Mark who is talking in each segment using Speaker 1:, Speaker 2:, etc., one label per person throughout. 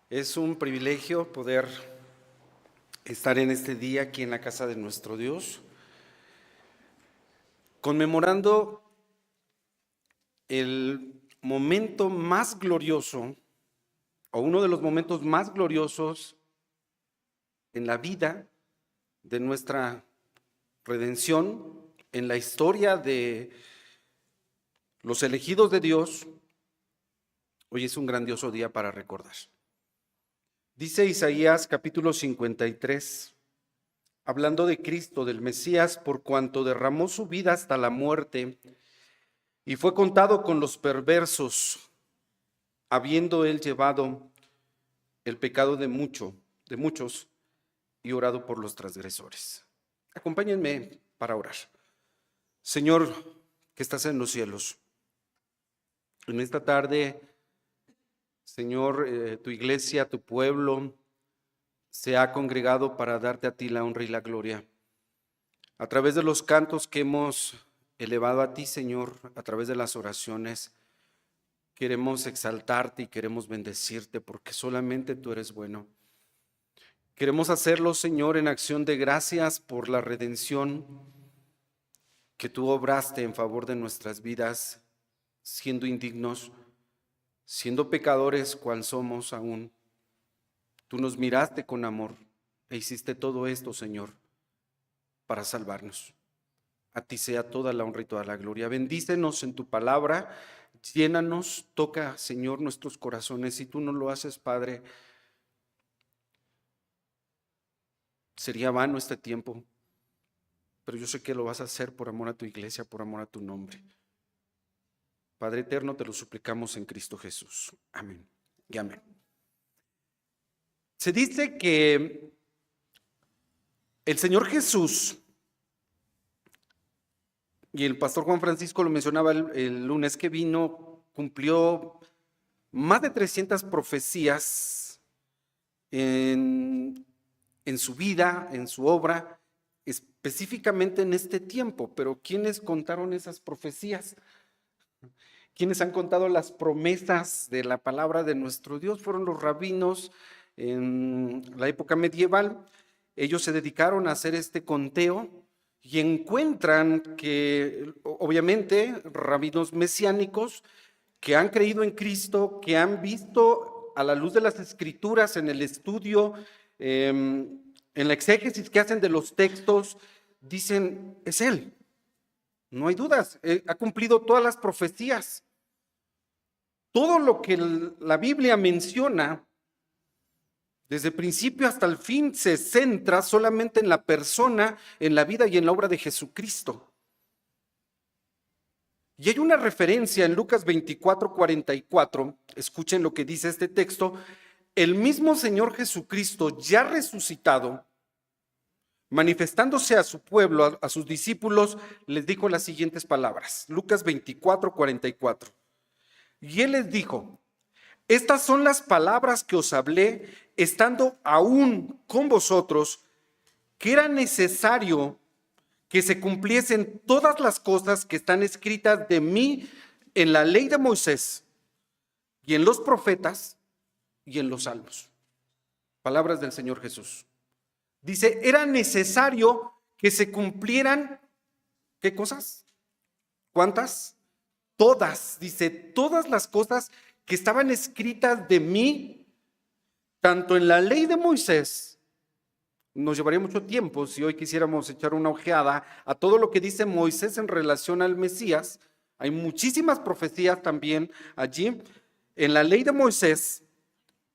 Speaker 1: Es un privilegio poder estar en este día aquí en la casa de nuestro Dios, conmemorando el momento más glorioso, o uno de los momentos más gloriosos en la vida de nuestra redención, en la historia de los elegidos de Dios. Hoy es un grandioso día para recordar. Dice Isaías capítulo 53, hablando de Cristo, del Mesías, por cuanto derramó su vida hasta la muerte y fue contado con los perversos, habiendo él llevado el pecado de muchos y orado por los transgresores. Acompáñenme para orar. Señor, que estás en los cielos, en esta tarde, Señor, tu iglesia, tu pueblo, se ha congregado para darte a ti la honra y la gloria. A través de los cantos que hemos elevado a ti, Señor, a través de las oraciones, queremos exaltarte y queremos bendecirte porque solamente tú eres bueno. Queremos hacerlo, Señor, en acción de gracias por la redención que tú obraste en favor de nuestras vidas, siendo indignos, siendo pecadores cual somos aún. Tú nos miraste con amor e hiciste todo esto, Señor, para salvarnos. A ti sea toda la honra y toda la gloria. Bendícenos en tu palabra, llénanos, toca, Señor, nuestros corazones. Si tú no lo haces, Padre, sería vano este tiempo, pero yo sé que lo vas a hacer por amor a tu iglesia, por amor a tu nombre. Padre eterno, te lo suplicamos en Cristo Jesús. Amén y amén. Se dice que el Señor Jesús, y el pastor Juan Francisco lo mencionaba el lunes que vino, cumplió más de 300 profecías en su vida, en su obra, específicamente en este tiempo. Pero ¿quiénes contaron esas profecías? ¿Quiénes han contado las promesas de la palabra de nuestro Dios? Fueron los rabinos en la época medieval. Ellos se dedicaron a hacer este conteo y encuentran que, obviamente, rabinos mesiánicos que han creído en Cristo, que han visto a la luz de las Escrituras, en el estudio, en la exégesis que hacen de los textos, dicen, es Él. No hay dudas, ha cumplido todas las profecías. Todo lo que la Biblia menciona, desde el principio hasta el fin, se centra solamente en la persona, en la vida y en la obra de Jesucristo. Y hay una referencia en Lucas 24:44, escuchen lo que dice este texto: el mismo Señor Jesucristo, ya resucitado, manifestándose a su pueblo, a sus discípulos, les dijo las siguientes palabras. Lucas 24:44. Y él les dijo: estas son las palabras que os hablé estando aún con vosotros, que era necesario que se cumpliesen todas las cosas que están escritas de mí en la ley de Moisés y en los profetas y en los salmos. Palabras del Señor Jesús. Dice, era necesario que se cumplieran, ¿qué cosas? ¿Cuántas? Todas, dice, todas las cosas que estaban escritas de mí, tanto en la ley de Moisés. Nos llevaría mucho tiempo si hoy quisiéramos echar una ojeada a todo lo que dice Moisés en relación al Mesías. Hay muchísimas profecías también allí en la ley de Moisés,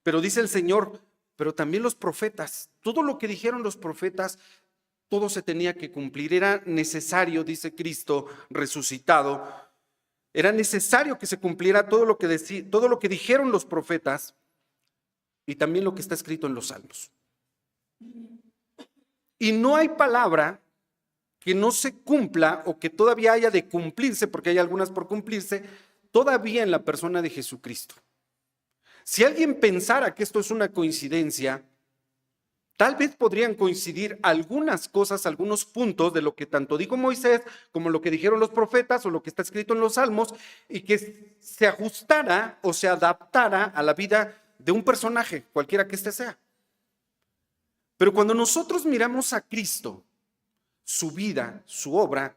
Speaker 1: pero dice el Señor, pero también los profetas, todo lo que dijeron los profetas, todo se tenía que cumplir. Era necesario, dice Cristo resucitado, era necesario que se cumpliera todo lo que dijeron los profetas y también lo que está escrito en los salmos. Y no hay palabra que no se cumpla o que todavía haya de cumplirse, porque hay algunas por cumplirse, todavía en la persona de Jesucristo. Si alguien pensara que esto es una coincidencia, tal vez podrían coincidir algunas cosas, algunos puntos de lo que tanto dijo Moisés como lo que dijeron los profetas o lo que está escrito en los salmos, y que se ajustara o se adaptara a la vida de un personaje, cualquiera que éste sea. Pero cuando nosotros miramos a Cristo, su vida, su obra,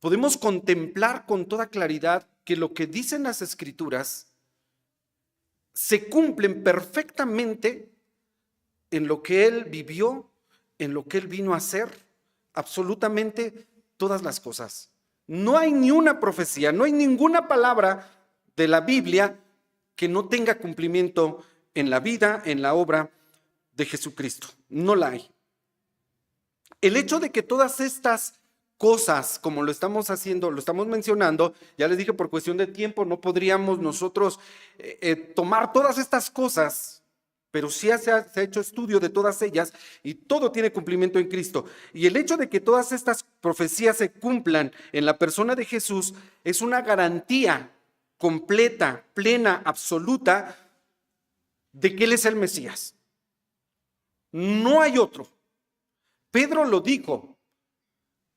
Speaker 1: podemos contemplar con toda claridad que lo que dicen las Escrituras se cumplen perfectamente en lo que Él vivió, en lo que Él vino a hacer, absolutamente todas las cosas. No hay ni una profecía, no hay ninguna palabra de la Biblia que no tenga cumplimiento en la vida, en la obra de Jesucristo. No la hay. El hecho de que todas estas cosas, como lo estamos haciendo, lo estamos mencionando, ya les dije, por cuestión de tiempo no podríamos nosotros tomar todas estas cosas, pero sí se ha hecho estudio de todas ellas y todo tiene cumplimiento en Cristo. Y el hecho de que todas estas profecías se cumplan en la persona de Jesús es una garantía completa, plena, absoluta de que Él es el Mesías. No hay otro. Pedro lo dijo.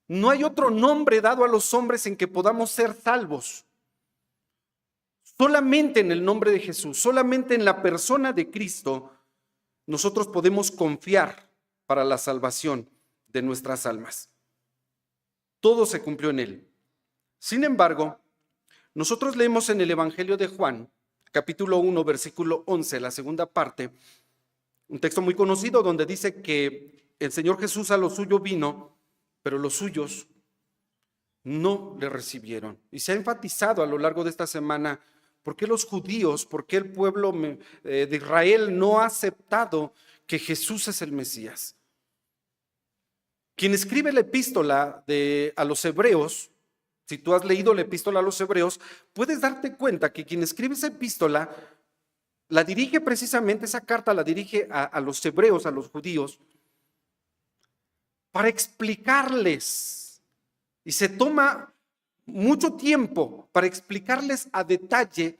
Speaker 1: No hay otro nombre dado a los hombres en que podamos ser salvos. Solamente en el nombre de Jesús, solamente en la persona de Cristo, nosotros podemos confiar para la salvación de nuestras almas. Todo se cumplió en Él. Sin embargo, nosotros leemos en el Evangelio de Juan, capítulo 1, versículo 11, la segunda parte, un texto muy conocido donde dice que el Señor Jesús a lo suyo vino, pero los suyos no le recibieron. Y se ha enfatizado a lo largo de esta semana por qué los judíos, por qué el pueblo de Israel no ha aceptado que Jesús es el Mesías. Quien escribe la epístola a los hebreos, si tú has leído la epístola a los hebreos, puedes darte cuenta que quien escribe esa epístola la dirige precisamente, esa carta la dirige a los hebreos, a los judíos, para explicarles, y se toma mucho tiempo para explicarles a detalle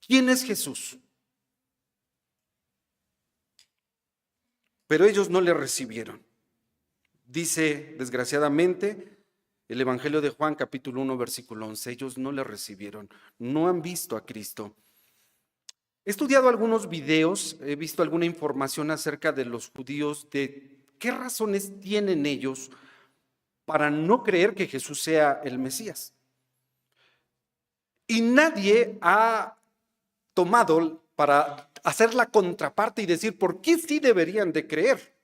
Speaker 1: quién es Jesús. Pero ellos no le recibieron. Dice, desgraciadamente, el Evangelio de Juan, capítulo 1, versículo 11, ellos no le recibieron, no han visto a Cristo. He estudiado algunos videos, he visto alguna información acerca de los judíos, de qué razones tienen ellos para no creer que Jesús sea el Mesías. Y nadie ha tomado para hacer la contraparte y decir por qué sí deberían de creer.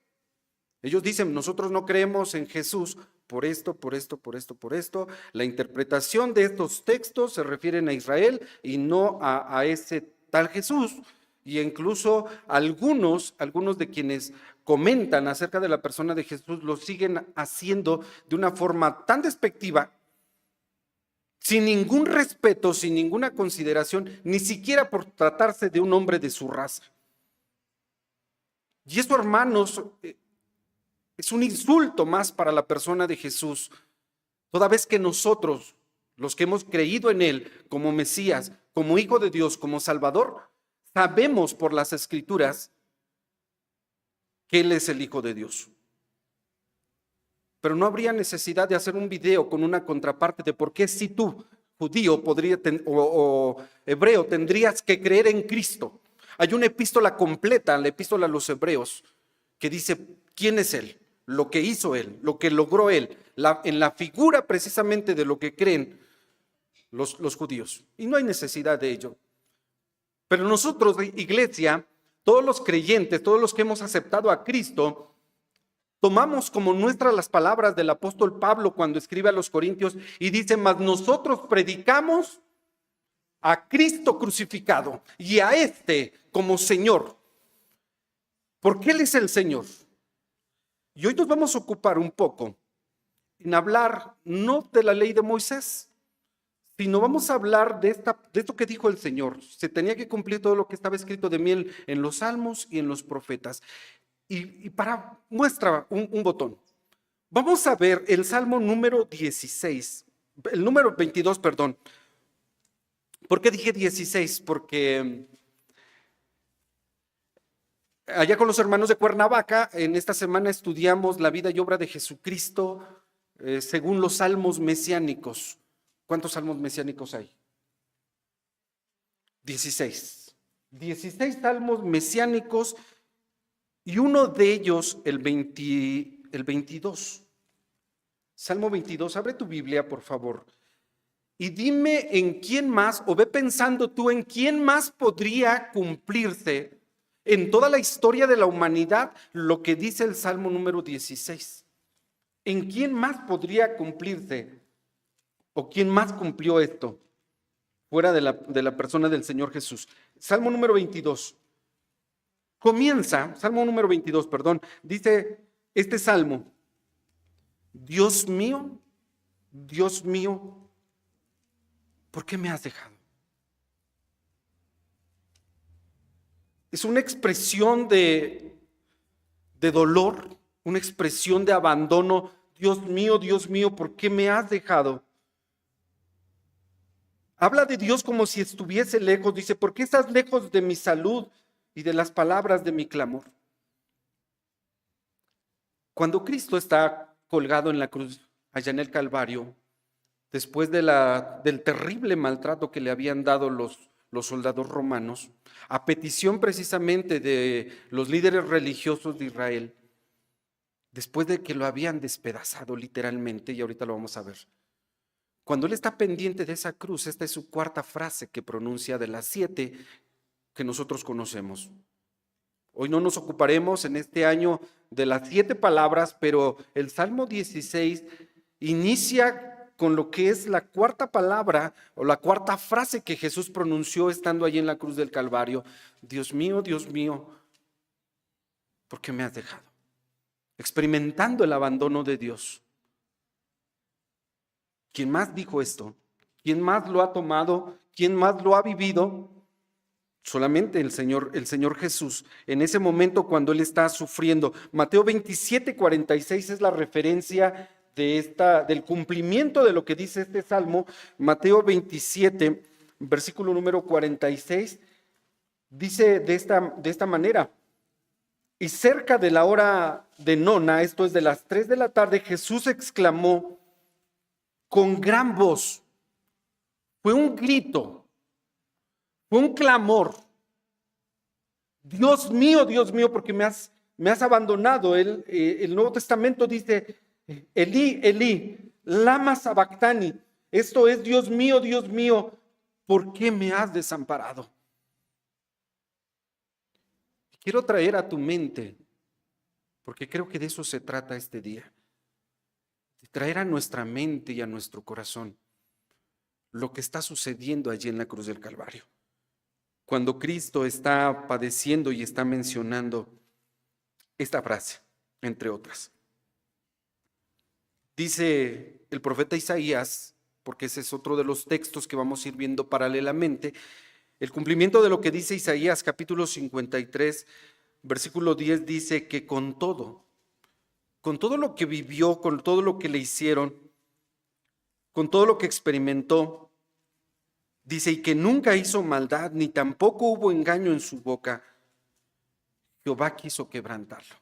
Speaker 1: Ellos dicen, nosotros no creemos en Jesús por esto, por esto, por esto, por esto. La interpretación de estos textos se refieren a Israel y no a ese tal Jesús. Y incluso algunos de quienes comentan acerca de la persona de Jesús lo siguen haciendo de una forma tan despectiva, sin ningún respeto, sin ninguna consideración, ni siquiera por tratarse de un hombre de su raza. Y esto, hermanos, es un insulto más para la persona de Jesús, toda vez que nosotros, los que hemos creído en Él como Mesías, como Hijo de Dios, como Salvador, sabemos por las Escrituras que Él es el Hijo de Dios. Pero no habría necesidad de hacer un video con una contraparte de por qué si tú, judío o hebreo, tendrías que creer en Cristo. Hay una epístola completa, la epístola a los hebreos, que dice quién es Él, lo que hizo Él, lo que logró Él, en la figura precisamente de lo que creen los judíos. Y no hay necesidad de ello. Pero nosotros, iglesia, todos los creyentes, todos los que hemos aceptado a Cristo, tomamos como nuestras las palabras del apóstol Pablo cuando escribe a los Corintios y dice, mas nosotros predicamos a Cristo crucificado y a este como Señor, porque Él es el Señor. Y hoy nos vamos a ocupar un poco en hablar no de la ley de Moisés, sino vamos a hablar de esto que dijo el Señor. Se tenía que cumplir todo lo que estaba escrito de mí en los salmos y en los profetas. Y para muestra un botón, vamos a ver el Salmo número 16, el número 22, perdón. ¿Por qué dije 16? Porque allá con los hermanos de Cuernavaca, en esta semana estudiamos la vida y obra de Jesucristo según los salmos mesiánicos. ¿Cuántos salmos mesiánicos hay? 16. 16 salmos mesiánicos y uno de ellos, el 22. Salmo 22, abre tu Biblia, por favor. Y dime en quién más, o ve pensando tú en quién más podría cumplirse en toda la historia de la humanidad lo que dice el Salmo número 16. ¿En quién más podría cumplirse? ¿O quién más cumplió esto? Fuera de la persona del Señor Jesús. Salmo número 22. Salmo número 22, perdón, dice este salmo: Dios mío, ¿por qué me has dejado? Es una expresión de dolor, una expresión de abandono. Dios mío, ¿por qué me has dejado? Habla de Dios como si estuviese lejos. Dice, ¿por qué estás lejos de mi salud y de las palabras de mi clamor? Cuando Cristo está colgado en la cruz, allá en el Calvario, después del terrible maltrato que le habían dado los soldados romanos, a petición precisamente de los líderes religiosos de Israel, después de que lo habían despedazado literalmente, y ahorita lo vamos a ver. Cuando él está pendiente de esa cruz, esta es su cuarta frase que pronuncia de las 7 que nosotros conocemos. Hoy no nos ocuparemos en este año de las 7 palabras, pero el Salmo 16 inicia con lo que es la cuarta palabra o la cuarta frase que Jesús pronunció estando allí en la cruz del Calvario. Dios mío, ¿por qué me has dejado? Experimentando el abandono de Dios. ¿Quién más dijo esto? ¿Quién más lo ha tomado? ¿Quién más lo ha vivido? Solamente el Señor Jesús. En ese momento cuando Él está sufriendo. Mateo 27:46 es la referencia del cumplimiento de lo que dice este salmo. Mateo 27, versículo número 46, dice de esta manera: y cerca de la hora de nona, esto es de las 3 de la tarde, Jesús exclamó con gran voz. Fue un grito, fue un clamor: Dios mío, ¿por qué me has abandonado? El Nuevo Testamento dice, Elí, Elí, lama sabactani. Esto es, Dios mío, ¿por qué me has desamparado? Quiero traer a tu mente, porque creo que de eso se trata este día, de traer a nuestra mente y a nuestro corazón lo que está sucediendo allí en la cruz del Calvario. Cuando Cristo está padeciendo y está mencionando esta frase, entre otras. Dice el profeta Isaías, porque ese es otro de los textos que vamos a ir viendo paralelamente, el cumplimiento de lo que dice Isaías capítulo 53, versículo 10, dice que con todo lo que vivió, con todo lo que le hicieron, con todo lo que experimentó, dice, y que nunca hizo maldad, ni tampoco hubo engaño en su boca, Jehová quiso quebrantarlo.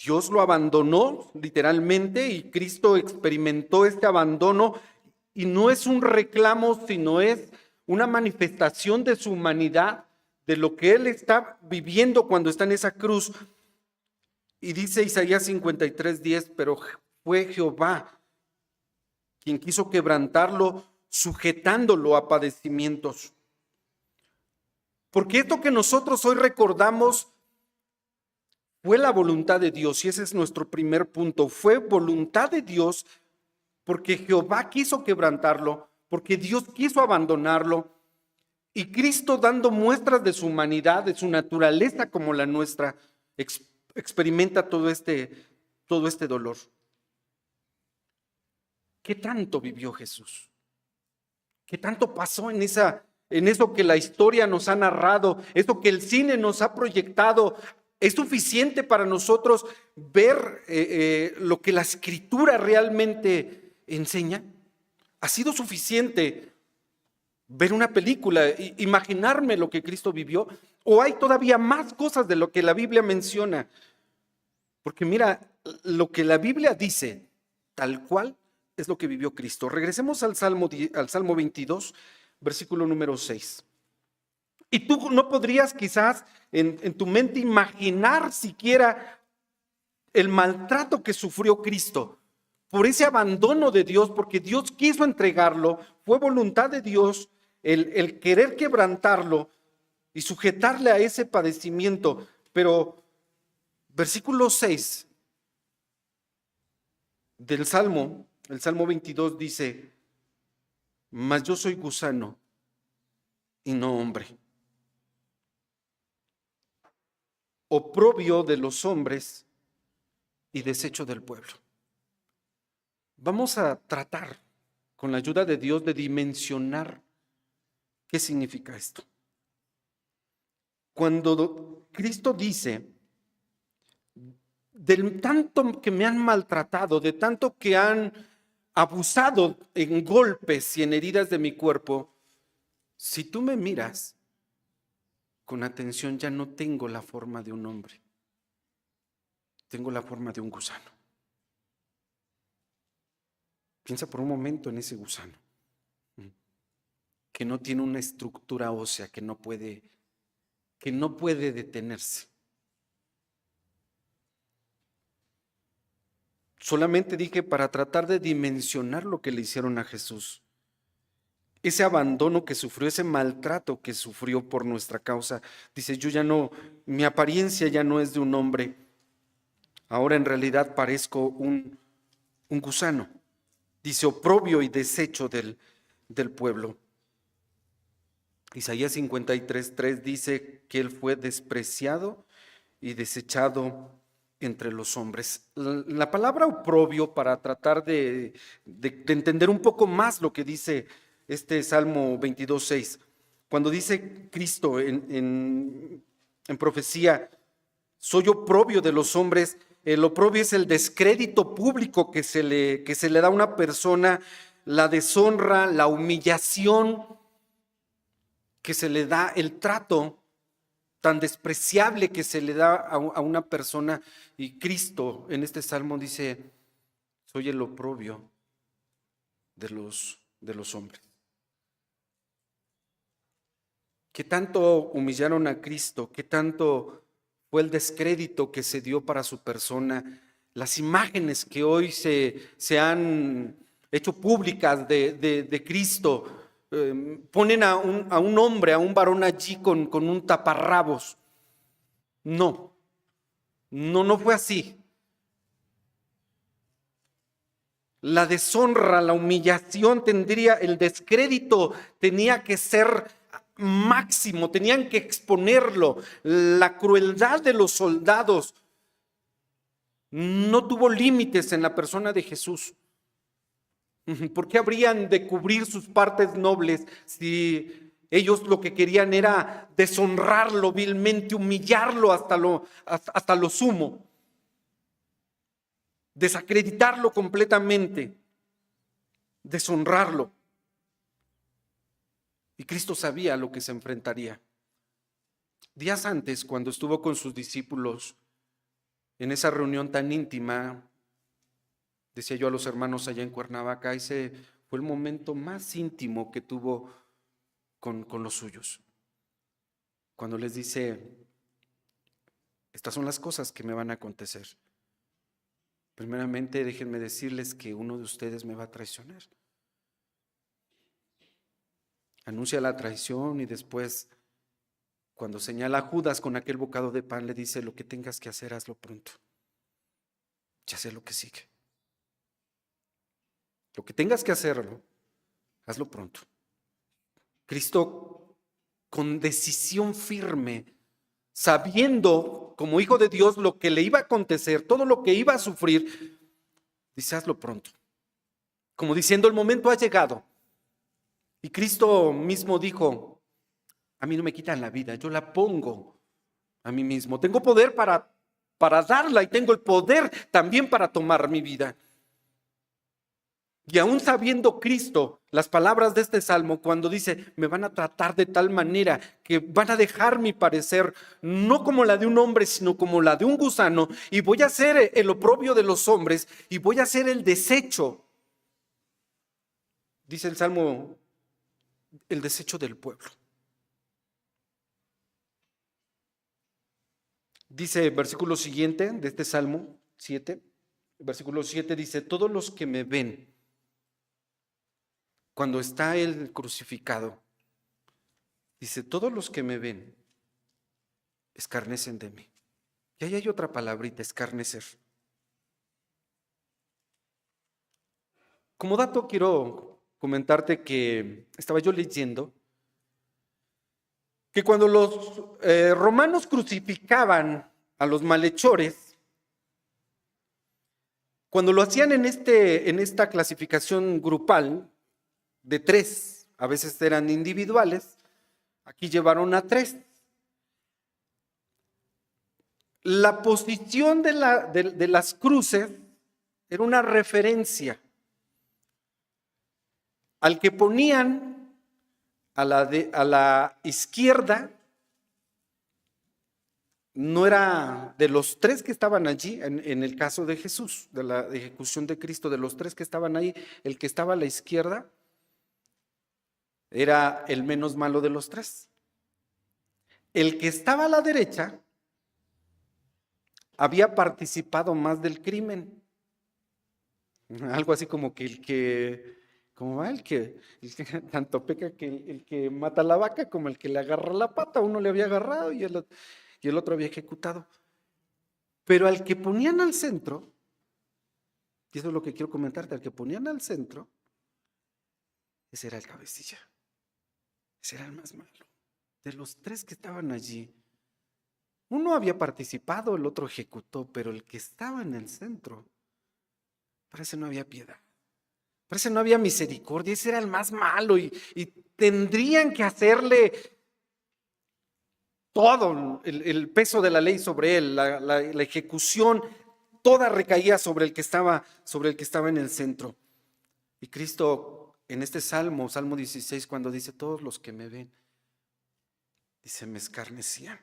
Speaker 1: Dios lo abandonó literalmente y Cristo experimentó este abandono, y no es un reclamo, sino es una manifestación de su humanidad, de lo que Él está viviendo cuando está en esa cruz. Y dice Isaías 53:10, pero fue Jehová quien quiso quebrantarlo, sujetándolo a padecimientos. Porque esto que nosotros hoy recordamos fue la voluntad de Dios, y ese es nuestro primer punto. Fue voluntad de Dios porque Jehová quiso quebrantarlo, porque Dios quiso abandonarlo, y Cristo, dando muestras de su humanidad, de su naturaleza como la nuestra, experimenta todo este dolor. ¿Qué tanto vivió Jesús? ¿Qué tanto pasó en eso que la historia nos ha narrado, eso que el cine nos ha proyectado? ¿Es suficiente para nosotros ver lo que la Escritura realmente enseña? ¿Ha sido suficiente ver una película, imaginarme lo que Cristo vivió? ¿O hay todavía más cosas de lo que la Biblia menciona? Porque mira, lo que la Biblia dice, tal cual, es lo que vivió Cristo. Regresemos al Salmo 22, versículo número 6. Y tú no podrías quizás en tu mente imaginar siquiera el maltrato que sufrió Cristo por ese abandono de Dios, porque Dios quiso entregarlo, fue voluntad de Dios el querer quebrantarlo y sujetarle a ese padecimiento. Pero versículo 6 del Salmo, el Salmo 22 dice: mas yo soy gusano y no hombre, oprobio de los hombres y desecho del pueblo. Vamos a tratar, con la ayuda de Dios, de dimensionar qué significa esto. Cuando Cristo dice: de tanto que me han maltratado, de tanto que han abusado en golpes y en heridas de mi cuerpo, si tú me miras con atención, ya no tengo la forma de un hombre, tengo la forma de un gusano. Piensa por un momento en ese gusano, que no tiene una estructura ósea, que no puede detenerse. Solamente dije para tratar de dimensionar lo que le hicieron a Jesús. Ese abandono que sufrió, ese maltrato que sufrió por nuestra causa. Dice: yo ya no, mi apariencia ya no es de un hombre. Ahora en realidad parezco un gusano. Dice: oprobio y desecho del pueblo. Isaías 53:3 dice que él fue despreciado y desechado entre los hombres. La palabra oprobio, para tratar de entender un poco más lo que dice este Salmo 22:6, cuando dice Cristo en profecía: soy oprobio de los hombres. El oprobio es el descrédito público que se le da a una persona, la deshonra, la humillación que se le da, el trato tan despreciable que se le da a una persona. Y Cristo en este salmo dice: soy el oprobio de los hombres. ¿Qué tanto humillaron a Cristo? ¿Qué tanto fue el descrédito que se dio para su persona? Las imágenes que hoy se han hecho públicas de Cristo, ponen a un hombre, a un varón allí con un taparrabos. No fue así. La deshonra, la humillación el descrédito tenía que ser máximo, tenían que exponerlo. La crueldad de los soldados no tuvo límites en la persona de Jesús. ¿Por qué habrían de cubrir sus partes nobles si ellos lo que querían era deshonrarlo vilmente, humillarlo hasta lo sumo, desacreditarlo completamente, deshonrarlo? Y Cristo sabía a lo que se enfrentaría. Días antes, cuando estuvo con sus discípulos en esa reunión tan íntima, decía yo a los hermanos allá en Cuernavaca, ese fue el momento más íntimo que tuvo con los suyos. Cuando les dice: estas son las cosas que me van a acontecer. Primeramente, déjenme decirles que uno de ustedes me va a traicionar. Anuncia la traición y después, cuando señala a Judas con aquel bocado de pan, le dice: lo que tengas que hacer, hazlo pronto. Ya sé lo que sigue. Lo que tengas que hacerlo, hazlo pronto. Cristo, con decisión firme, sabiendo como hijo de Dios lo que le iba a acontecer, todo lo que iba a sufrir, dice: hazlo pronto. Como diciendo: el momento ha llegado. Y Cristo mismo dijo: a mí no me quitan la vida, yo la pongo a mí mismo. Tengo poder para darla y tengo el poder también para tomar mi vida. Y aún sabiendo Cristo las palabras de este salmo, cuando dice: me van a tratar de tal manera que van a dejar mi parecer no como la de un hombre, sino como la de un gusano, y voy a ser el oprobio de los hombres y voy a ser el desecho, dice el salmo, el desecho del pueblo. Dice el versículo siguiente de este Salmo 7, el versículo 7 dice, todos los que me ven, cuando está Él crucificado, dice, todos los que me ven, escarnecen de mí. Y ahí hay otra palabrita, escarnecer. Como dato quiero comentarte que estaba yo leyendo que cuando los romanos crucificaban a los malhechores, cuando lo hacían en esta clasificación grupal de 3, a veces eran individuales, aquí llevaron a 3. La posición de las cruces era una referencia al que ponían a la izquierda. No era de los 3 que estaban allí, en el caso de Jesús, de la ejecución de Cristo, de los 3 que estaban ahí, el que estaba a la izquierda era el menos malo de los 3. El que estaba a la derecha había participado más del crimen. Algo así como que el que tanto peca que el que mata a la vaca como el que le agarra la pata. Uno le había agarrado y el otro había ejecutado. Pero al que ponían al centro, y eso es lo que quiero comentarte, al que ponían al centro, ese era el cabecilla. Ese era el más malo. De los 3 que estaban allí, uno había participado, el otro ejecutó, pero el que estaba en el centro, parece no había piedad. Parece no había misericordia. Ese era el más malo y tendrían que hacerle todo el peso de la ley sobre él, la ejecución, toda recaía sobre el que estaba en el centro. Y Cristo en este Salmo 16, cuando dice, todos los que me ven, dice, me escarnecían.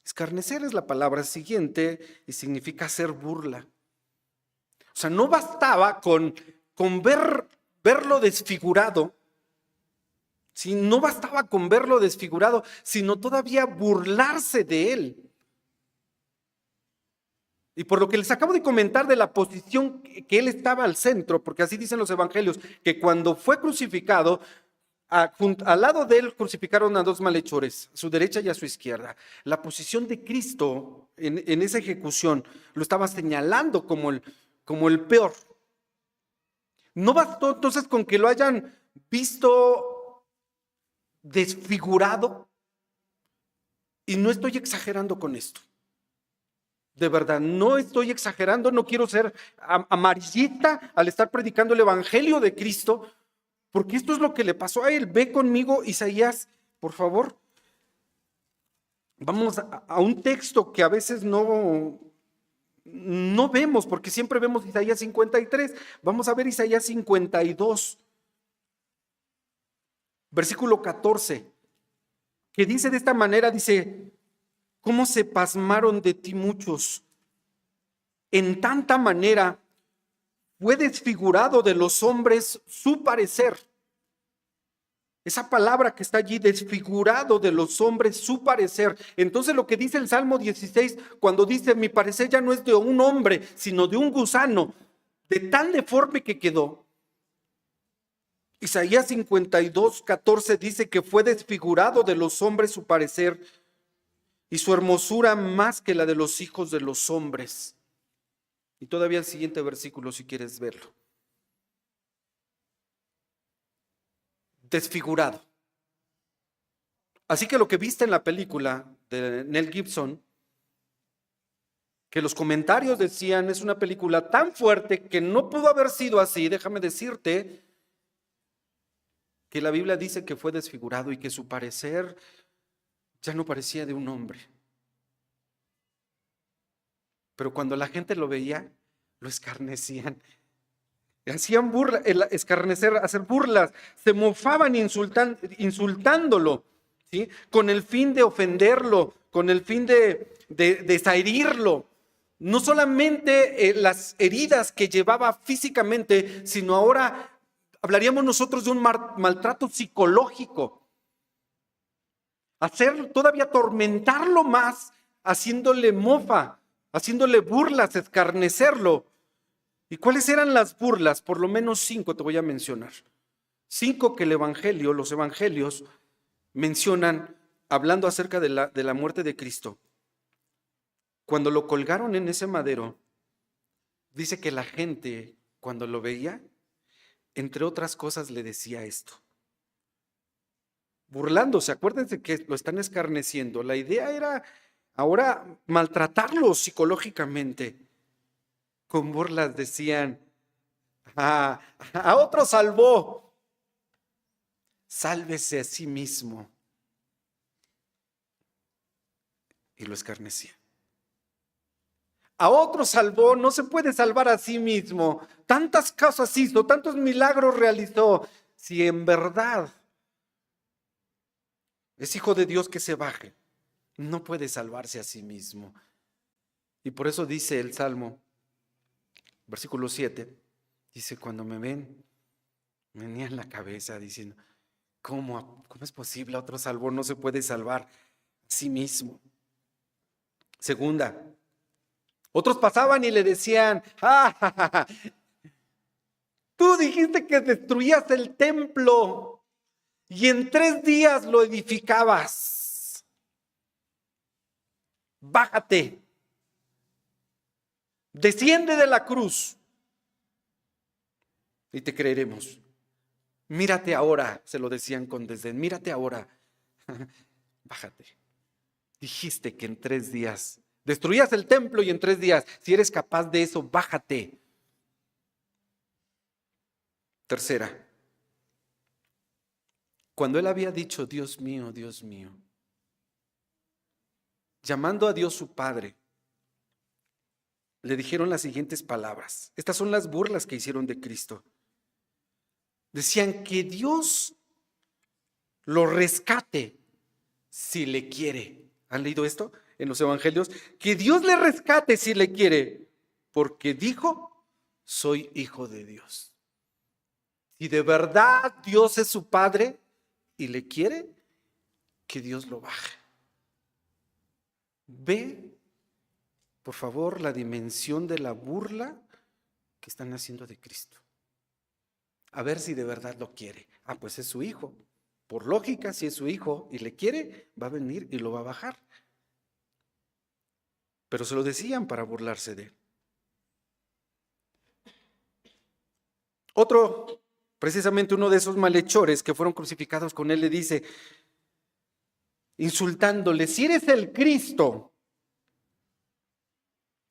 Speaker 1: Escarnecer es la palabra siguiente y significa hacer burla. O sea, no bastaba con verlo desfigurado. ¿Sí? No bastaba con verlo desfigurado, sino todavía burlarse de él. Y por lo que les acabo de comentar de la posición que él estaba al centro, porque así dicen los evangelios, que cuando fue crucificado, al lado de él crucificaron a 2 malhechores, a su derecha y a su izquierda. La posición de Cristo en esa ejecución lo estaba señalando como el peor. No bastó entonces con que lo hayan visto desfigurado, y no estoy exagerando con esto. De verdad, no estoy exagerando, no quiero ser amarillista al estar predicando el evangelio de Cristo, porque esto es lo que le pasó a él. Ve conmigo Isaías, por favor. Vamos a un texto que a veces no vemos, porque siempre vemos Isaías 53. Vamos a ver Isaías 52, versículo 14, que dice de esta manera, dice, ¿cómo se pasmaron de ti muchos? En tanta manera fue desfigurado de los hombres su parecer. Esa palabra que está allí, desfigurado de los hombres su parecer. Entonces lo que dice el Salmo 16, cuando dice, mi parecer ya no es de un hombre, sino de un gusano, de tan deforme que quedó. Isaías 52, 14 dice que fue desfigurado de los hombres su parecer, y su hermosura más que la de los hijos de los hombres. Y todavía el siguiente versículo, si quieres verlo. Desfigurado. Así que lo que viste en la película de Mel Gibson, que los comentarios decían, es una película tan fuerte que no pudo haber sido así. Déjame decirte que la Biblia dice que fue desfigurado y que su parecer ya no parecía de un hombre. Pero cuando la gente lo veía, lo escarnecían. Hacían burla, escarnecer, hacer burlas, se mofaban insultándolo, ¿sí? Con el fin de ofenderlo, con el fin de desherirlo. No solamente las heridas que llevaba físicamente, sino ahora hablaríamos nosotros de un maltrato psicológico. Hacer todavía atormentarlo más haciéndole mofa, haciéndole burlas, escarnecerlo. ¿Y cuáles eran las burlas? Por lo menos 5 te voy a mencionar. 5 que los evangelios mencionan hablando acerca de la muerte de Cristo. Cuando lo colgaron en ese madero, dice que la gente, cuando lo veía, entre otras cosas le decía esto. Burlándose, acuérdense que lo están escarneciendo. La idea era ahora maltratarlo psicológicamente. Con burlas decían, a otro salvó, sálvese a sí mismo. Y lo escarnecía. A otro salvó, no se puede salvar a sí mismo. Tantas cosas hizo, tantos milagros realizó. Si en verdad es hijo de Dios, que se baje. No puede salvarse a sí mismo. Y por eso dice el Salmo, versículo 7, dice, cuando me ven, me niegan la cabeza diciendo, ¿cómo es posible? Otro salvó, no se puede salvar a sí mismo. Segunda, otros pasaban y le decían, tú dijiste que destruías el templo y en 3 días lo edificabas. Bájate, desciende de la cruz y te creeremos. Mírate ahora, se lo decían con desdén, mírate ahora, bájate. Dijiste que en 3 días destruías el templo y en 3 días, si eres capaz de eso, bájate. Tercera, cuando él había dicho, Dios mío, llamando a Dios su Padre, le dijeron las siguientes palabras. Estas son las burlas que hicieron de Cristo. Decían que Dios lo rescate si le quiere. ¿Han leído esto en los evangelios? Que Dios le rescate si le quiere, porque dijo, soy hijo de Dios. Si de verdad Dios es su Padre y le quiere, que Dios lo baje. Ve, por favor, la dimensión de la burla que están haciendo de Cristo. A ver si de verdad lo quiere. Pues es su hijo. Por lógica, si es su hijo y le quiere, va a venir y lo va a bajar. Pero se lo decían para burlarse de él. Otro, precisamente uno de esos malhechores que fueron crucificados con él, le dice, insultándole, si eres el Cristo,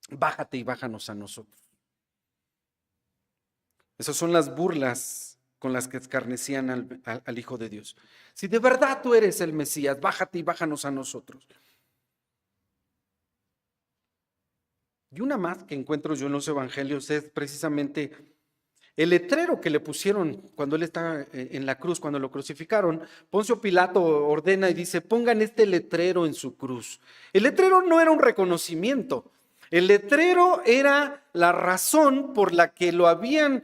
Speaker 1: bájate y bájanos a nosotros. Esas son las burlas con las que escarnecían al Hijo de Dios. Si de verdad tú eres el Mesías, bájate y bájanos a nosotros. Y una más que encuentro yo en los evangelios es precisamente el letrero que le pusieron cuando él está en la cruz, cuando lo crucificaron. Poncio Pilato ordena y dice, pongan este letrero en su cruz. El letrero no era un reconocimiento. El letrero era la razón por la que lo habían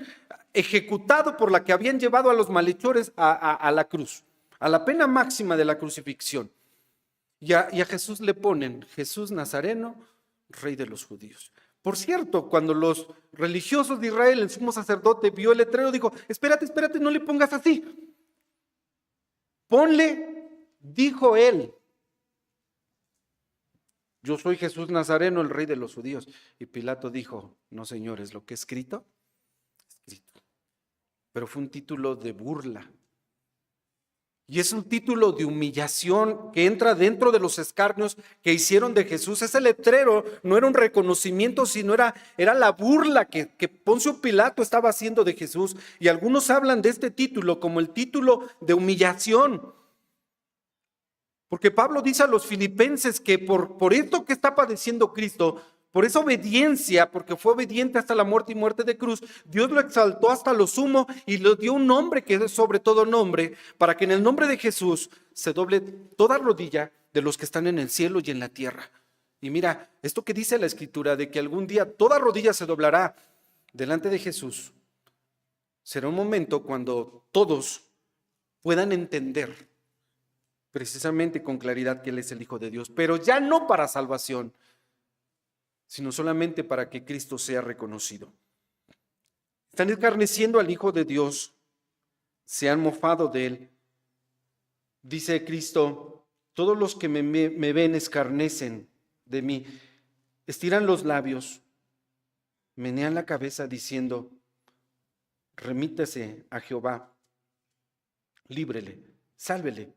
Speaker 1: ejecutado, por la que habían llevado a los malhechores a la cruz, a la pena máxima de la crucifixión. Y a Jesús le ponen, Jesús Nazareno, Rey de los judíos. Por cierto, cuando los religiosos de Israel, el sumo sacerdote, vio el letrero, dijo, espérate, no le pongas así. Ponle, dijo él, yo soy Jesús Nazareno, el Rey de los judíos. Y Pilato dijo, no señores, lo que es escrito. Pero fue un título de burla. Y es un título de humillación que entra dentro de los escarnios que hicieron de Jesús. Ese letrero no era un reconocimiento, sino era la burla que Poncio Pilato estaba haciendo de Jesús. Y algunos hablan de este título como el título de humillación. Porque Pablo dice a los filipenses que por esto que está padeciendo Cristo, por esa obediencia, porque fue obediente hasta la muerte y muerte de cruz, Dios lo exaltó hasta lo sumo y le dio un nombre que es sobre todo nombre, para que en el nombre de Jesús se doble toda rodilla de los que están en el cielo y en la tierra. Y mira, esto que dice la Escritura, de que algún día toda rodilla se doblará delante de Jesús, será un momento cuando todos puedan entender precisamente con claridad que Él es el Hijo de Dios, pero ya no para salvación, sino solamente para que Cristo sea reconocido. Están escarneciendo al Hijo de Dios, se han mofado de Él. Dice Cristo, todos los que me ven escarnecen de mí, estiran los labios, menean la cabeza diciendo, remítase a Jehová, líbrele, sálvele,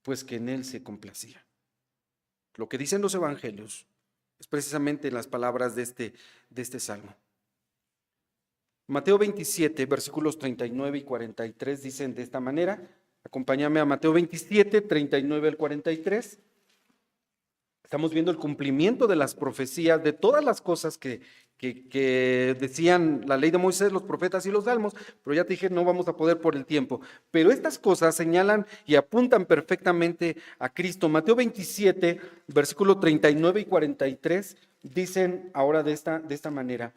Speaker 1: pues que en Él se complacía. Lo que dicen los evangelios es precisamente las palabras de este salmo. Mateo 27, versículos 39 y 43 dicen de esta manera. Acompáñame a Mateo 27, 39 al 43. Estamos viendo el cumplimiento de las profecías, de todas las cosas que decían la ley de Moisés, los profetas y los salmos, pero ya te dije, no vamos a poder por el tiempo. Pero estas cosas señalan y apuntan perfectamente a Cristo. Mateo 27, versículo 39 y 43 dicen ahora de esta manera.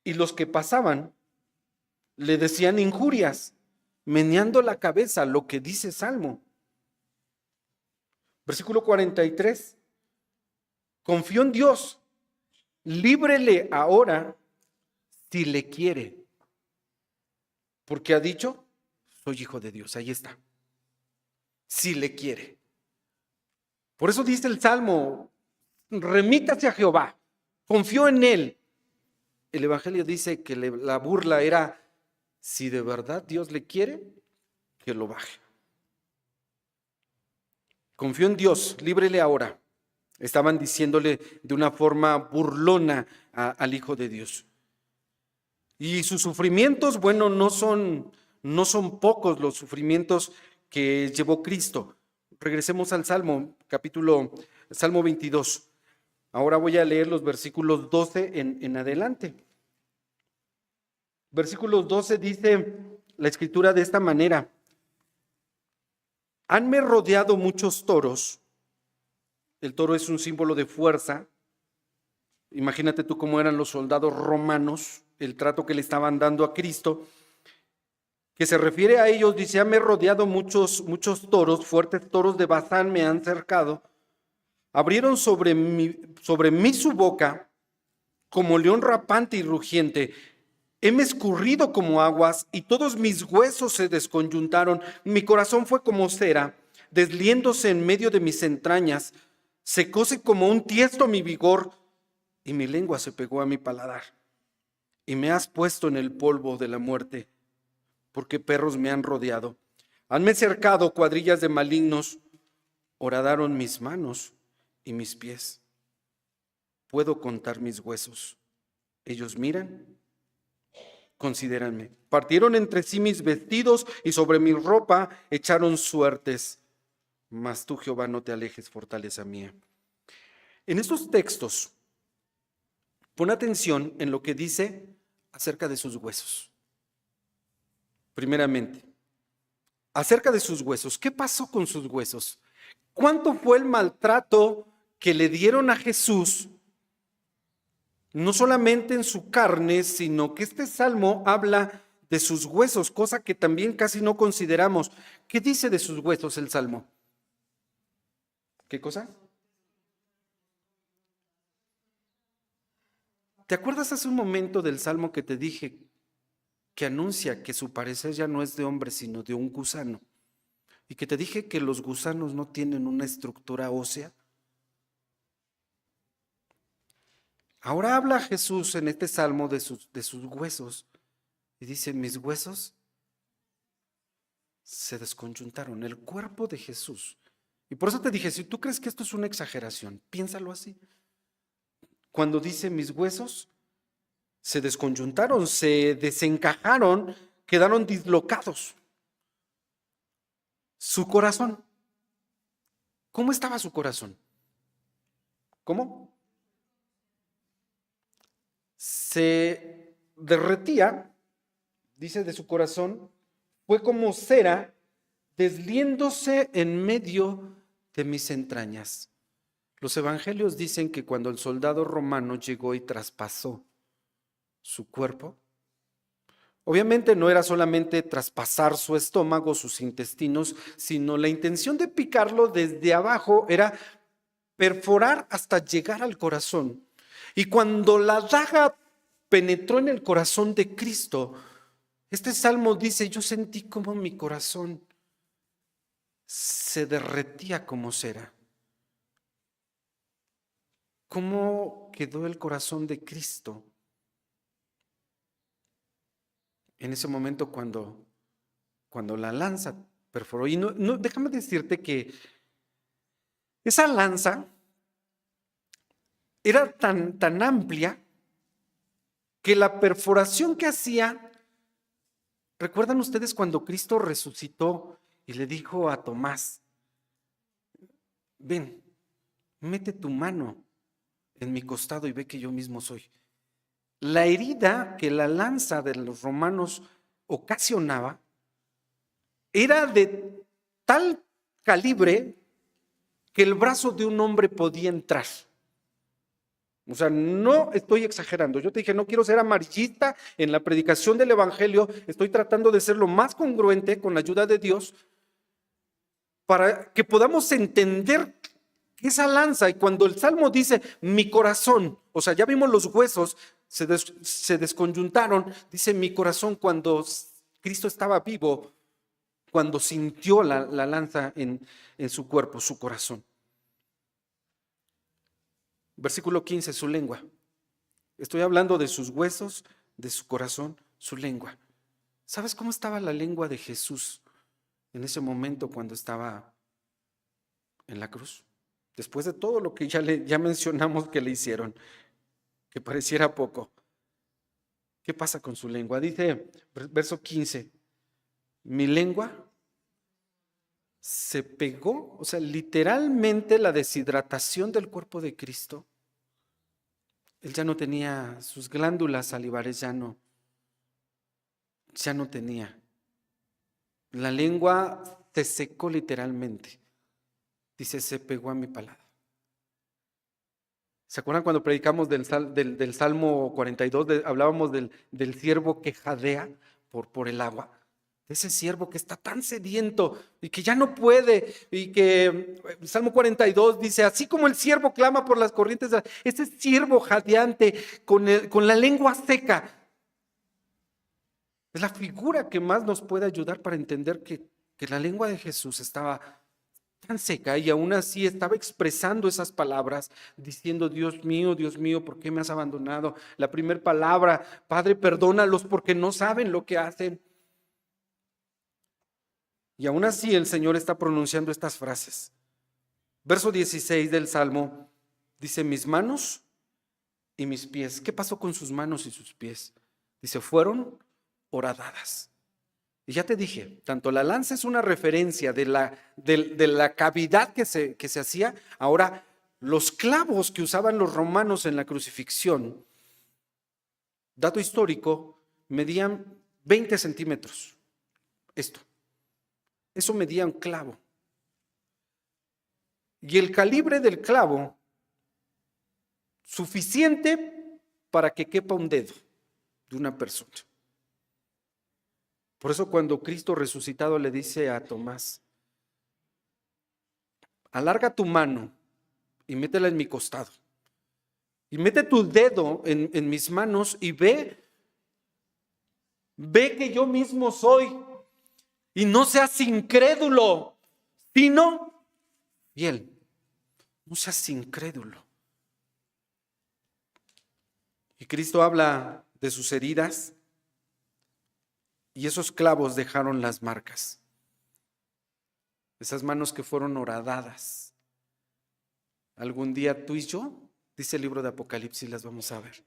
Speaker 1: Y los que pasaban le decían injurias, meneando la cabeza, lo que dice Salmo. Versículo 43. Confío en Dios, líbrele ahora si le quiere. Porque ha dicho, soy hijo de Dios. Ahí está. Si le quiere. Por eso dice el Salmo, remítase a Jehová, confío en Él. El Evangelio dice que la burla era, si de verdad Dios le quiere, que lo baje. Confío en Dios, líbrele ahora. Estaban diciéndole de una forma burlona al Hijo de Dios. Y sus sufrimientos, bueno, no son pocos los sufrimientos que llevó Cristo. Regresemos al Salmo 22. Ahora voy a leer los versículos 12 en adelante. Versículos 12 dice la Escritura de esta manera. Hanme rodeado muchos toros. El toro es un símbolo de fuerza. Imagínate tú cómo eran los soldados romanos, el trato que le estaban dando a Cristo, que se refiere a ellos, dice, hanme rodeado muchos toros, fuertes toros de Bazán me han cercado. Abrieron sobre mí su boca como león rapante y rugiente. Heme escurrido como aguas y todos mis huesos se desconyuntaron. Mi corazón fue como cera, desliéndose en medio de mis entrañas. Secóse como un tiesto mi vigor y mi lengua se pegó a mi paladar. Y me has puesto en el polvo de la muerte, porque perros me han rodeado. Hanme cercado cuadrillas de malignos, horadaron mis manos y mis pies. Puedo contar mis huesos. Ellos miran, considéranme. Partieron entre sí mis vestidos y sobre mi ropa echaron suertes. Mas tú, Jehová, no te alejes, fortaleza mía. En estos textos, pon atención en lo que dice acerca de sus huesos. Primeramente, acerca de sus huesos. ¿Qué pasó con sus huesos? ¿Cuánto fue el maltrato que le dieron a Jesús? No solamente en su carne, sino que este salmo habla de sus huesos, cosa que también casi no consideramos. ¿Qué dice de sus huesos el salmo? ¿Qué cosa? ¿Te acuerdas hace un momento del salmo que te dije que anuncia que su parecer ya no es de hombre, sino de un gusano? Y que te dije que los gusanos no tienen una estructura ósea. Ahora habla Jesús en este salmo de sus huesos y dice, mis huesos se desconyuntaron, el cuerpo de Jesús. Y por eso te dije, si tú crees que esto es una exageración, piénsalo así. Cuando dice mis huesos se desconyuntaron, se desencajaron, quedaron dislocados. Su corazón. ¿Cómo estaba su corazón? ¿Cómo? Se derretía, dice de su corazón, fue como cera desliéndose en medio de mis entrañas. Los evangelios dicen que cuando el soldado romano llegó y traspasó su cuerpo, Obviamente no era solamente traspasar su estómago, sus intestinos, sino la intención de picarlo desde abajo era perforar hasta llegar al corazón. Y cuando la daga penetró en el corazón de Cristo, este salmo dice: yo sentí como mi corazón se derretía como cera. ¿Cómo quedó el corazón de Cristo en ese momento cuando la lanza perforó? Y déjame decirte que esa lanza era tan amplia que la perforación que hacía, ¿recuerdan ustedes cuando Cristo resucitó y le dijo a Tomás: ven, mete tu mano en mi costado y ve que yo mismo soy? La herida que la lanza de los romanos ocasionaba era de tal calibre que el brazo de un hombre podía entrar. O sea, no estoy exagerando. Yo te dije, no quiero ser amarillista en la predicación del evangelio. Estoy tratando de ser lo más congruente con la ayuda de Dios para que podamos entender esa lanza. Y cuando el Salmo dice mi corazón, o sea, ya vimos los huesos, se desconyuntaron. Dice mi corazón cuando Cristo estaba vivo, cuando sintió la lanza en su cuerpo, su corazón. Versículo 15, su lengua. Estoy hablando de sus huesos, de su corazón, su lengua. ¿Sabes cómo estaba la lengua de Jesús en ese momento cuando estaba en la cruz? Después de todo lo que ya mencionamos que le hicieron, que pareciera poco. ¿Qué pasa con su lengua? Dice, verso 15, mi lengua se pegó, o sea, literalmente la deshidratación del cuerpo de Cristo. Él ya no tenía sus glándulas salivares, ya no tenía. La lengua se secó literalmente. Dice, se pegó a mi paladar. ¿Se acuerdan cuando predicamos del Salmo 42? Hablábamos del siervo que jadea por el agua. Ese siervo que está tan sediento y que ya no puede, y que el Salmo 42 dice, así como el siervo clama por las corrientes, ese siervo jadeante con la lengua seca, es la figura que más nos puede ayudar para entender que la lengua de Jesús estaba tan seca y aún así estaba expresando esas palabras, diciendo, Dios mío, ¿por qué me has abandonado? La primera palabra, Padre, perdónalos porque no saben lo que hacen. Y aún así el Señor está pronunciando estas frases. Verso 16 del Salmo dice, mis manos y mis pies. ¿Qué pasó con sus manos y sus pies? Dice, fueron horadadas. Y ya te dije, tanto la lanza es una referencia de la cavidad que se hacía. Ahora, los clavos que usaban los romanos en la crucifixión, dato histórico, medían 20 centímetros. Eso medía un clavo. Y el calibre del clavo, suficiente para que quepa un dedo de una persona. Por eso cuando Cristo resucitado le dice a Tomás, alarga tu mano y métela en mi costado. Y mete tu dedo en mis manos y ve que yo mismo soy. Y no seas incrédulo, sino fiel. No seas incrédulo. Y Cristo habla de sus heridas. Y esos clavos dejaron las marcas. Esas manos que fueron horadadas. Algún día tú y yo, dice el libro de Apocalipsis, las vamos a ver.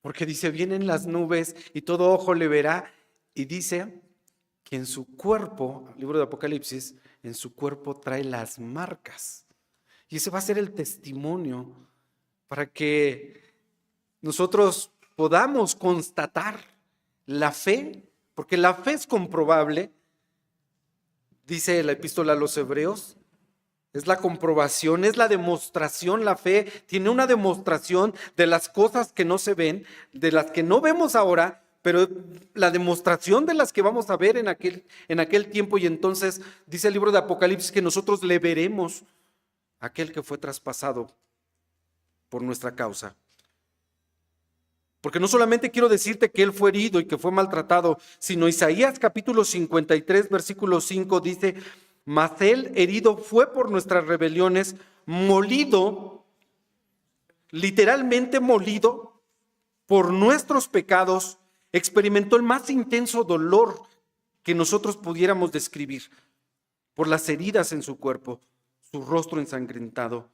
Speaker 1: Porque dice, vienen las nubes y todo ojo le verá. Y dice que en su cuerpo, el libro de Apocalipsis, en su cuerpo trae las marcas. Y ese va a ser el testimonio para que nosotros podamos constatar la fe. Porque la fe es comprobable, dice la epístola a los Hebreos, es la comprobación, es la demostración. La fe tiene una demostración de las cosas que no se ven, de las que no vemos ahora, pero la demostración de las que vamos a ver en aquel tiempo. Y entonces dice el libro de Apocalipsis que nosotros le veremos a aquel que fue traspasado por nuestra causa. Porque no solamente quiero decirte que él fue herido y que fue maltratado, sino Isaías capítulo 53, versículo 5 dice: mas él herido fue por nuestras rebeliones, molido, literalmente molido por nuestros pecados, experimentó el más intenso dolor que nosotros pudiéramos describir. Por las heridas en su cuerpo, su rostro ensangrentado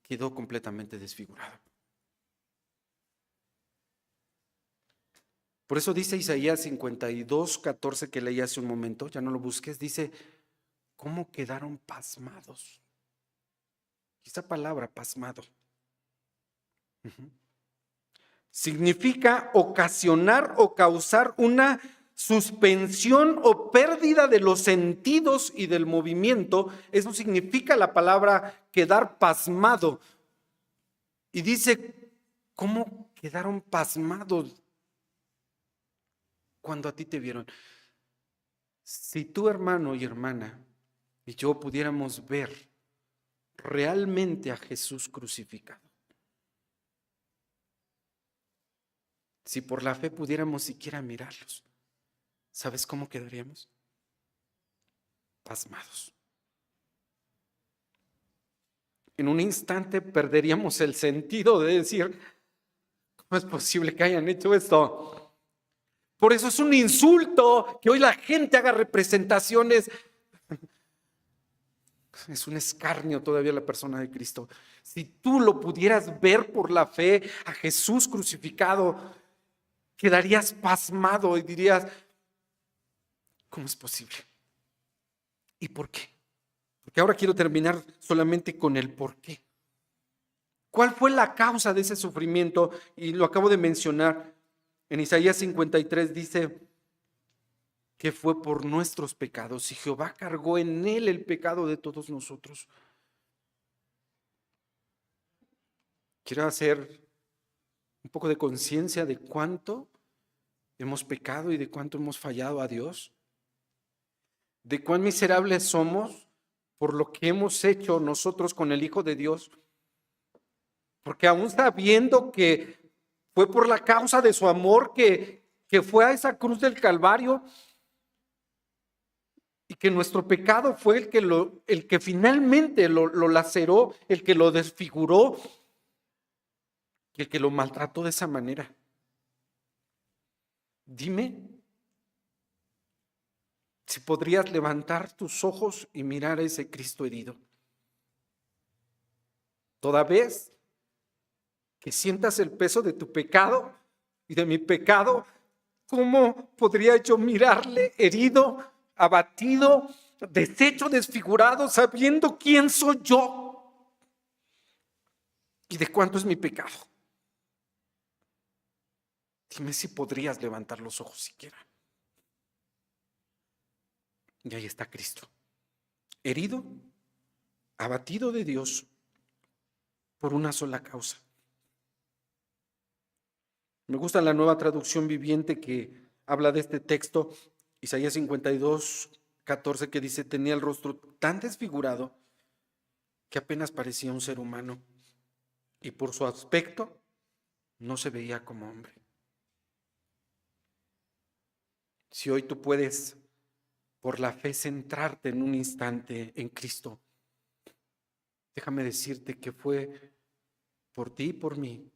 Speaker 1: quedó completamente desfigurado. Por eso dice Isaías 52, 14 que leí hace un momento, ya no lo busques, dice: ¿cómo quedaron pasmados? Esa palabra, pasmado, significa ocasionar o causar una suspensión o pérdida de los sentidos y del movimiento. Eso significa la palabra quedar pasmado. Y dice: ¿cómo quedaron pasmados cuando a ti te vieron? Si tu hermano y hermana y yo pudiéramos ver realmente a Jesús crucificado, si por la fe pudiéramos siquiera mirarlos, ¿sabes cómo quedaríamos? Pasmados. En un instante perderíamos el sentido de decir: ¿cómo es posible que hayan hecho esto? Por eso es un insulto que hoy la gente haga representaciones. Es un escarnio todavía la persona de Cristo. Si tú lo pudieras ver por la fe a Jesús crucificado, quedarías pasmado y dirías: ¿cómo es posible? ¿Y por qué? Porque ahora quiero terminar solamente con el por qué. ¿Cuál fue la causa de ese sufrimiento? Y lo acabo de mencionar. En Isaías 53 dice que fue por nuestros pecados y Jehová cargó en él el pecado de todos nosotros. Quiero hacer un poco de conciencia de cuánto hemos pecado y de cuánto hemos fallado a Dios, de cuán miserables somos por lo que hemos hecho nosotros con el Hijo de Dios, porque aún sabiendo que fue por la causa de su amor que fue a esa cruz del Calvario y que nuestro pecado fue el que finalmente lo laceró, el que lo desfiguró y el que lo maltrató de esa manera. Dime si podrías levantar tus ojos y mirar a ese Cristo herido. Toda vez que sientas el peso de tu pecado y de mi pecado, ¿cómo podría yo mirarle herido, abatido, deshecho, desfigurado, sabiendo quién soy yo y de cuánto es mi pecado? Dime si podrías levantar los ojos siquiera. Y ahí está Cristo, herido, abatido de Dios por una sola causa. Me gusta la Nueva Traducción Viviente que habla de este texto, Isaías 52, 14, que dice: tenía el rostro tan desfigurado que apenas parecía un ser humano y por su aspecto no se veía como hombre. Si hoy tú puedes por la fe centrarte en un instante en Cristo, déjame decirte que fue por ti y por mí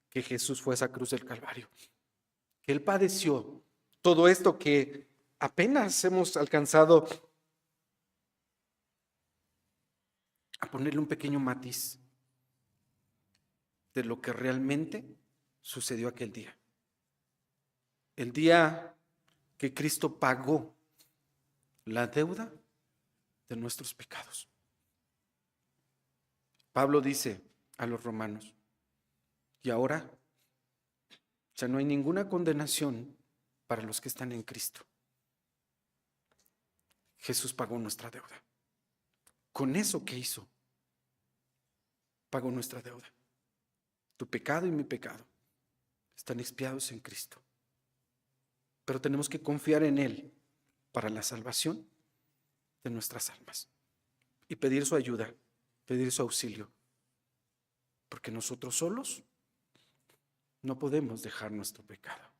Speaker 1: que Jesús fue a esa cruz del Calvario, que Él padeció todo esto que apenas hemos alcanzado a ponerle un pequeño matiz de lo que realmente sucedió aquel día. El día que Cristo pagó la deuda de nuestros pecados. Pablo dice a los romanos: y ahora ya no hay ninguna condenación para los que están en Cristo. Jesús pagó nuestra deuda. Con eso que hizo, pagó nuestra deuda. Tu pecado y mi pecado están expiados en Cristo. pero tenemos que confiar en Él para la salvación de nuestras almas y pedir su ayuda, pedir su auxilio, porque nosotros solos no podemos dejar nuestro pecado.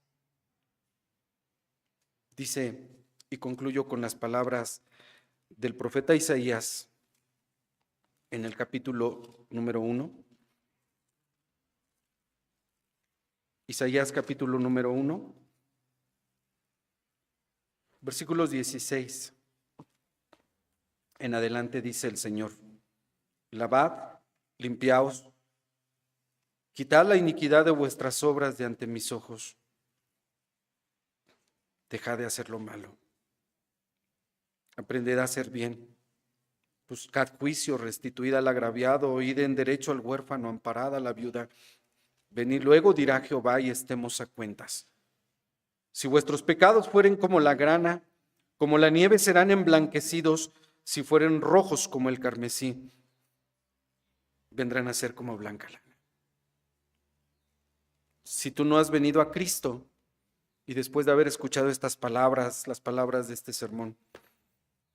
Speaker 1: Dice, y concluyo con las palabras del profeta Isaías en el capítulo número 1. Isaías capítulo número 1, versículos 16 en adelante, dice el Señor: lavad, limpiaos, quitad la iniquidad de vuestras obras de ante mis ojos. Dejad de hacer lo malo. Aprended a hacer bien. Buscad juicio, restituid al agraviado, oíd en derecho al huérfano, amparad a la viuda. Venid luego, dirá Jehová, y estemos a cuentas. Si vuestros pecados fueren como la grana, como la nieve serán emblanquecidos. Si fueren rojos como el carmesí, vendrán a ser como blanca lana. Si tú no has venido a Cristo, y después de haber escuchado estas palabras, las palabras de este sermón,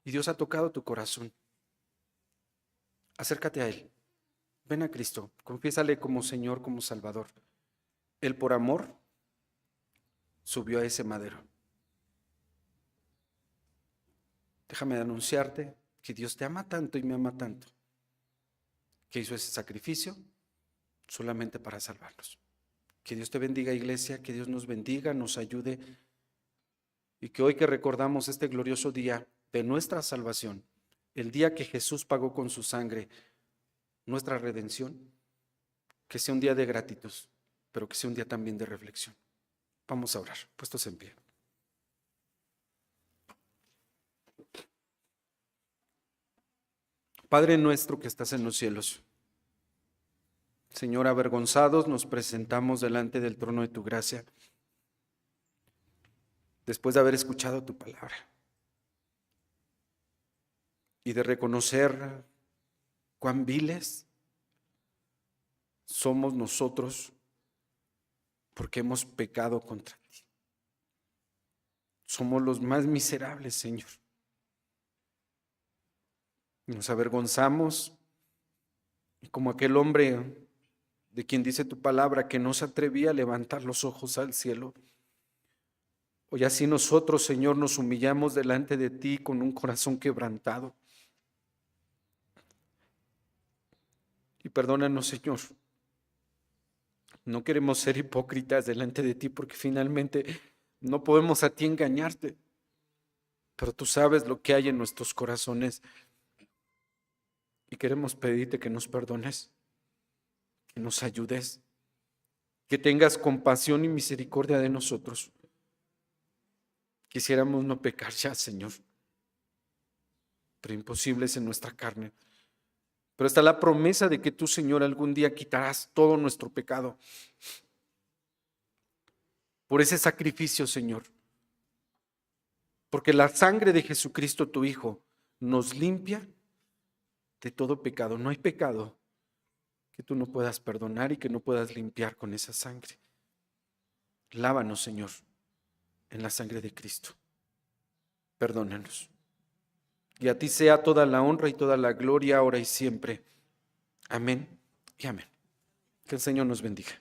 Speaker 1: y Dios ha tocado tu corazón, acércate a Él. Ven a Cristo, confiésale como Señor, como Salvador. Él por amor subió a ese madero. Déjame anunciarte que Dios te ama tanto y me ama tanto, que hizo ese sacrificio solamente para salvarnos. Que Dios te bendiga, iglesia, que Dios nos bendiga, nos ayude, y que hoy que recordamos este glorioso día de nuestra salvación, el día que Jesús pagó con su sangre nuestra redención, que sea un día de gratitud, pero que sea un día también de reflexión. Vamos a orar, puestos en pie. Padre nuestro que estás en los cielos, Señor, avergonzados nos presentamos delante del trono de tu gracia, después de haber escuchado tu palabra y de reconocer cuán viles somos nosotros porque hemos pecado contra ti. Somos los más miserables, Señor. Nos avergonzamos, y como aquel hombre de quien dice tu palabra que no se atrevía a levantar los ojos al cielo, hoy así nosotros, Señor, nos humillamos delante de ti con un corazón quebrantado. Y perdónanos, Señor. No queremos ser hipócritas delante de ti, porque finalmente no podemos a ti engañarte. Pero tú sabes lo que hay en nuestros corazones. Y queremos pedirte que nos perdones, que nos ayudes, que tengas compasión y misericordia de nosotros. Quisiéramos no pecar ya, Señor, pero imposible es en nuestra carne. Pero está la promesa de que tú, Señor, algún día quitarás todo nuestro pecado. Por ese sacrificio, Señor. Porque la sangre de Jesucristo, tu Hijo, nos limpia de todo pecado. No hay pecado que tú no puedas perdonar y que no puedas limpiar con esa sangre. Lávanos, Señor, en la sangre de Cristo. Perdónanos. Y a ti sea toda la honra y toda la gloria, ahora y siempre. Amén y amén. Que el Señor nos bendiga.